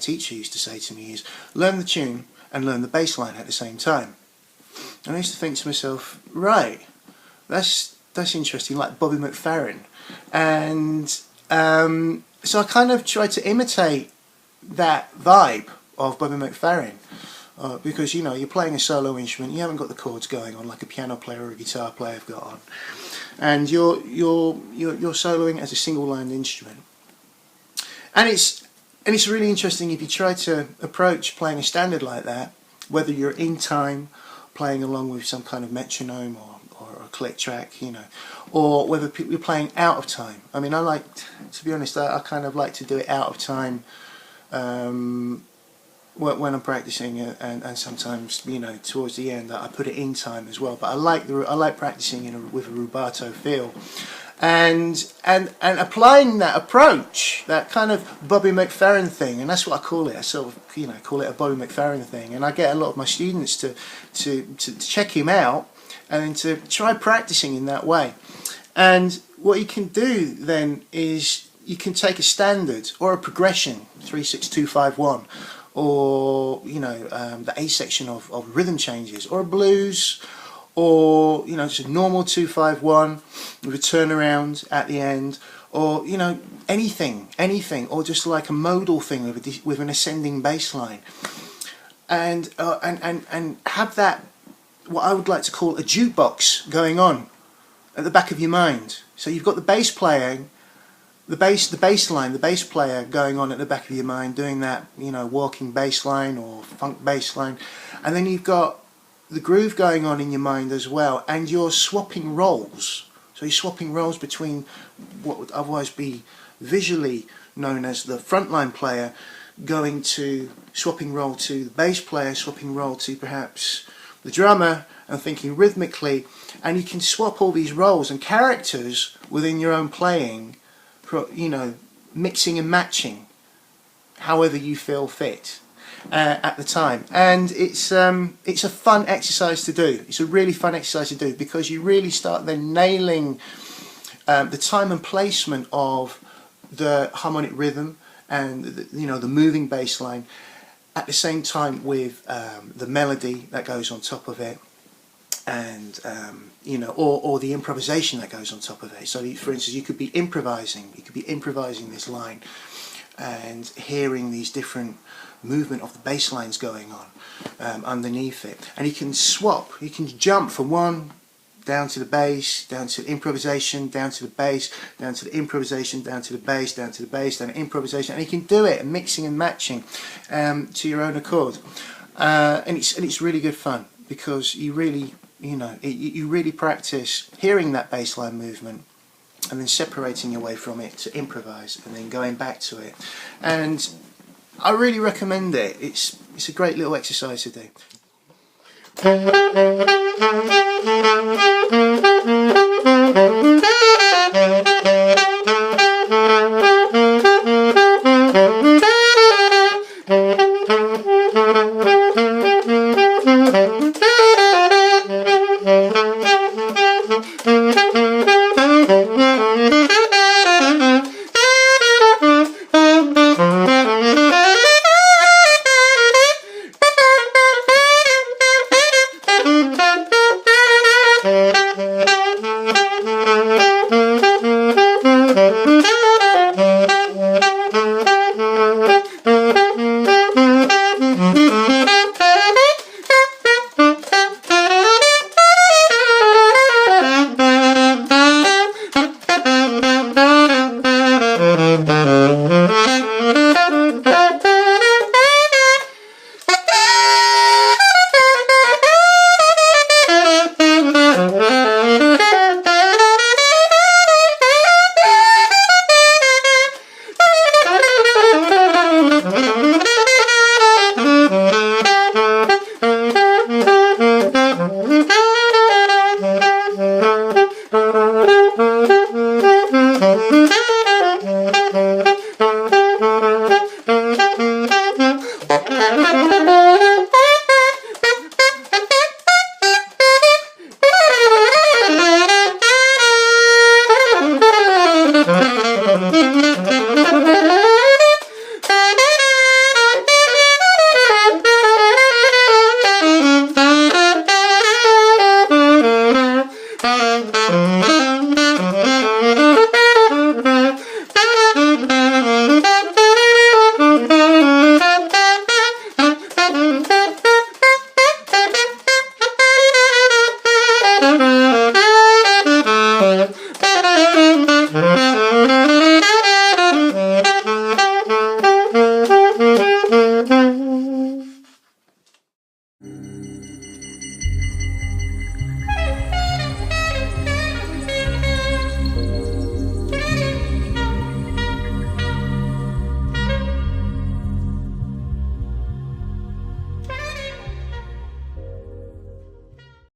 teacher used to say to me is, learn the tune and learn the bass line at the same time. And I used to think to myself, right, that's interesting, like Bobby McFerrin. And so I kind of tried to imitate that vibe of Bobby McFerrin. Because you're playing a solo instrument, you haven't got the chords going on like a piano player or a guitar player have got on, and you're soloing as a single-lined instrument, and it's really interesting if you try to approach playing a standard like that, whether you're in time, playing along with some kind of metronome or a click track, or whether you're playing out of time. I mean, to be honest, I kind of like to do it out of time. When I'm practicing, and sometimes towards the end I put it in time as well. But I like practicing with a rubato feel, and applying that approach, that kind of Bobby McFerrin thing, and that's what I call it. I sort of call it a Bobby McFerrin thing, and I get a lot of my students to check him out and then to try practicing in that way. And what you can do then is you can take a standard or a progression, 3-6-2-5-1. Or the A section of rhythm changes, or a blues, or just a normal 2-5-1 with a turnaround at the end, or anything, or just like a modal thing with an ascending bass line, and have that, what I would like to call a jukebox going on at the back of your mind. So you've got the bass playing. The bass line, the bass player going on at the back of your mind, doing that, walking bass line or funk bass line, and then you've got the groove going on in your mind as well, and you're swapping roles. So you're swapping roles between what would otherwise be visually known as the frontline player, swapping role to the bass player, swapping role to perhaps the drummer, and thinking rhythmically, and you can swap all these roles and characters within your own playing, mixing and matching however you feel fit at the time. And it's a fun exercise to do. It's a really fun exercise to do, because you really start then nailing the time and placement of the harmonic rhythm and the moving bass line at the same time with the melody that goes on top of it, and or the improvisation that goes on top of it. So for instance, you could be improvising this line and hearing these different movement of the bass lines going on underneath it, and you can jump from one down to the bass, down to the improvisation, down to the bass, down to the improvisation, down to the bass, down to the bass, down to improvisation, and you can do it mixing and matching to your own accord, and it's really good fun, because you really you really practice hearing that bass line movement and then separating away from it to improvise and then going back to it. And I really recommend it. It's a great little exercise to do.